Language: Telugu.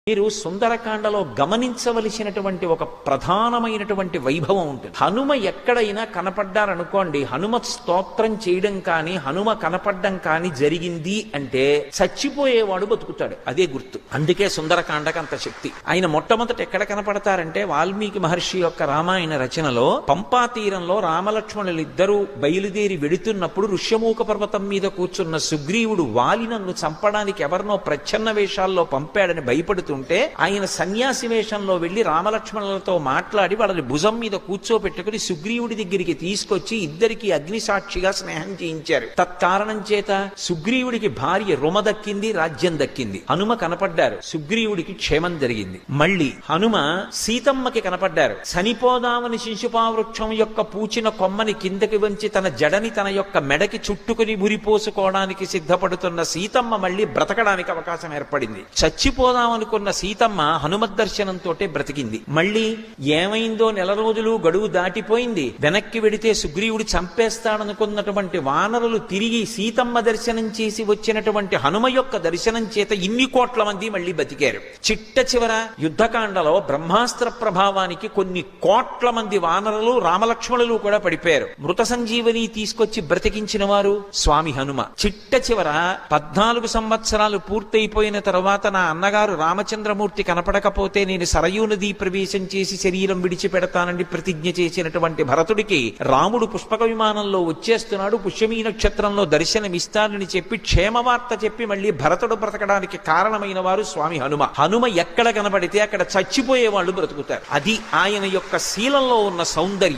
మీరు సుందరకాండలో గమనించవలసినటువంటి ఒక ప్రధానమైనటువంటి వైభవం ఉంటుంది. హనుమ ఎక్కడైనా కనపడ్డారనుకోండి, హనుమత్ స్తోత్రం చేయడం కానీ హనుమ కనపడ్డం కానీ జరిగింది అంటే చచ్చిపోయేవాడు బతుకుతాడు, అదే గుర్తు. అందుకే సుందరకాండకు అంత శక్తి. ఆయన మొట్టమొదట ఎక్కడ కనపడతారంటే వాల్మీకి మహర్షి యొక్క రామాయణ రచనలో పంపా తీరంలో రామలక్ష్మణులు ఇద్దరూ బయలుదేరి వెడుతున్నప్పుడు ఋష్యమూక పర్వతం మీద కూర్చున్న సుగ్రీవుడు వాలి నన్ను చంపడానికి ఎవరినో ప్రచ్ఛన్న వేషాల్లో పంపాడని భయపడుతుంటే ఆయన సన్యాసి వేషంలో వెళ్లి రామలక్ష్మణులతో మాట్లాడి వాళ్ళని భుజం మీద కూర్చోపెట్టుకుని సుగ్రీవుడి దగ్గరికి తీసుకొచ్చి ఇద్దరికి అగ్నిసాక్షిగా స్నేహం చేయించారు. తత్కారణం చేత సుగ్రీవుడికి భార్య రుమ దక్కింది, రాజ్యం దక్కింది. హనుమ కనపడ్డారు, సుగ్రీవుడికి క్షేమం జరిగింది. మళ్ళీ హనుమ సీతమ్మకి కనపడ్డారు. చనిపోదామని శిశుపావృక్షం యొక్క పూచిన కొమ్మని కిందకి వంచి తన జడని తన యొక్క మెడకి చుట్టుకుని ఉరిపోసుకోవడానికి సిద్ధపడుతున్న సీతమ్మ మళ్ళీ బ్రతకడానికి అవకాశం ఏర్పడింది. చచ్చిపోదామనుకున్న సీతమ్మ హనుమద్ దర్శనంతో బ్రతికింది. మళ్ళీ ఏమైందో నెల రోజులు గడువు దాటిపోయింది. వెనక్కి వెడితే సుగ్రీవుడు చంపేస్తాడనుకున్నటువంటి వానరులు తిరిగి సీతమ్మ దర్శనం చేసి వచ్చినటువంటి హనుమ యొక్క దర్శనం చేత ఇన్ని కోట్ల మంది మళ్ళీ బతికారు. చిట్ట చివర యుద్ధకాండలో బ్రహ్మాస్త్ర ప్రభావానికి కొన్ని కోట్ల మంది వానరులు రామలక్ష్మణులు కూడా పడిపోయారు. మృత సంజీవని తీసుకొచ్చి బ్రతికించిన వారు స్వామి హనుమ. చిట్ట చివర 14 సంవత్సరాలు పూర్తయిపోయిన తర్వాత నా అన్నగారు రామచంద్రమూర్తి కనపడకపోతే నేను సరయూ నదీ ప్రవేశం చేసి శరీరం విడిచిపెడతానని ప్రతిజ్ఞ చేసినటువంటి భరతుడికి రాముడు పుష్పక విమానంలో వచ్చేస్తున్నాడు, పుష్యమీ నక్షత్రంలో దర్శనమిస్తానని చెప్పి క్షేమవార్త చెప్పి మళ్ళీ భరతుడు బ్రతకడానికి కారణమైన వారు స్వామి హనుమ. హనుమ ఎక్కడ కనపడితే అక్కడ చచ్చిపోయే వాళ్ళు బ్రతుకుతారు. అది ఆయన యొక్క శీలంలో ఉన్న సౌందర్యం.